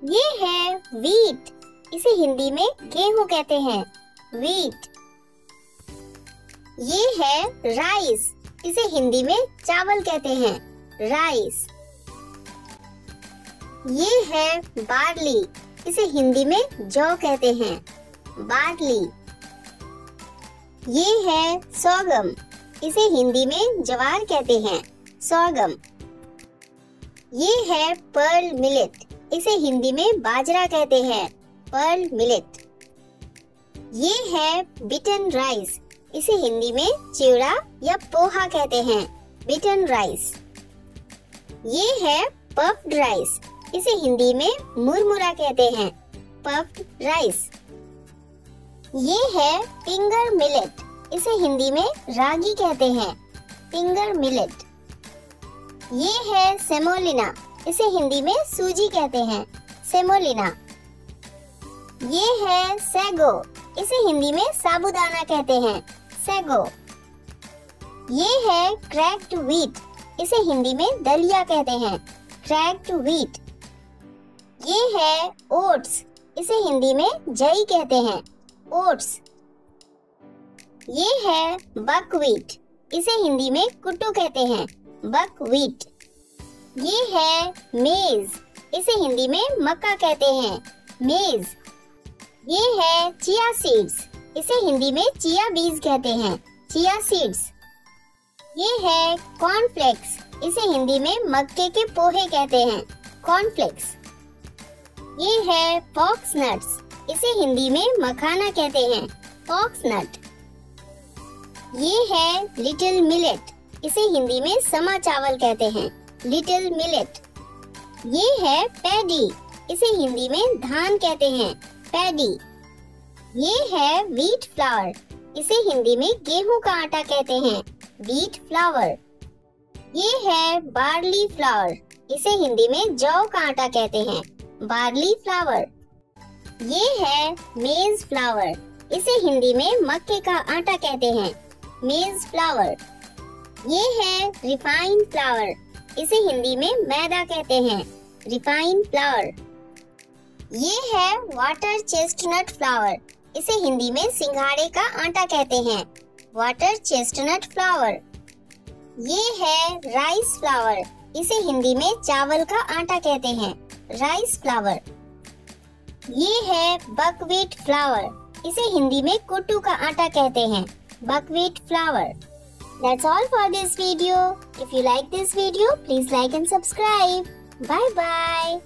ये है व्हीट, इसे हिंदी में गेहूं कहते हैं, व्हीट। ये है राइस, इसे हिंदी में चावल कहते हैं, राइस। ये है बार्ली, इसे हिंदी में जौ कहते हैं, बार्ली। ये है सोगम, इसे हिंदी में ज्वार कहते हैं, सोगम। ये है पर्ल मिलेट, इसे हिंदी में बाजरा कहते हैं, पर्ल मिलेट। ये है बिटन राइस, इसे हिंदी में चिवड़ा या पोहा कहते हैं, बिटन राइस। ये है पफ्ड राइस, इसे हिंदी में मुरमुरा कहते हैं, पफ्ड राइस। ये है फिंगर मिलेट, इसे हिंदी में रागी कहते हैं, फिंगर मिलेट। ये है सेमोलिना, इसे हिंदी में सूजी कहते हैं, सेमोलिना। ये है सैगो, इसे हिंदी में साबूदाना कहते हैं, सैगो। ये है क्रैक्ड व्हीट, इसे हिंदी में दलिया कहते हैं, क्रैक्ड व्हीट। ये है ओट्स, इसे हिंदी में जई कहते हैं, ओट्स। ये है बकव्हीट, इसे हिंदी में कुट्टू कहते हैं, बकव्हीट। ये है मेज, इसे हिंदी में मक्का कहते हैं, मेज। ये है चिया सीड्स, इसे हिंदी में चिया बीज कहते हैं, चिया सीड्स। ये है कॉर्नफ्लेक्स, इसे हिंदी में मक्के के पोहे कहते हैं, कॉर्नफ्लेक्स। ये है फॉक्स नट्स, इसे हिंदी में मखाना कहते हैं, फॉक्स नट। ये है लिटिल मिलेट, इसे हिंदी में समा चावल कहते हैं, लिटिल मिलेट। ये है पैडी, इसे हिंदी में धान कहते हैं, पैडी। ये है व्हीट फ्लावर, इसे हिंदी में गेहूं का आटा कहते हैं, व्हीट फ्लावर। ये है बार्ली फ्लावर, इसे हिंदी में जौ का आटा कहते हैं, बार्ली फ्लावर। ये है मेज फ्लावर, इसे हिंदी में मक्के का आटा कहते हैं, मेज फ्लावर। ये है रिफाइंड फ्लावर, इसे हिंदी में मैदा कहते हैं, रिफाइंड फ्लावर। ये है वाटर चेस्टनट फ्लावर, इसे हिंदी में सिंघाड़े का आटा कहते हैं, वाटर चेस्टनट फ्लावर। ये है राइस फ्लावर, इसे हिंदी में चावल का आटा कहते हैं, राइस फ्लावर। ये है बकव्हीट फ्लावर, इसे हिंदी में कुट्टू का आटा कहते हैं, buckwheat flour. That's all for this video. If you like this video, please like and subscribe. Bye bye.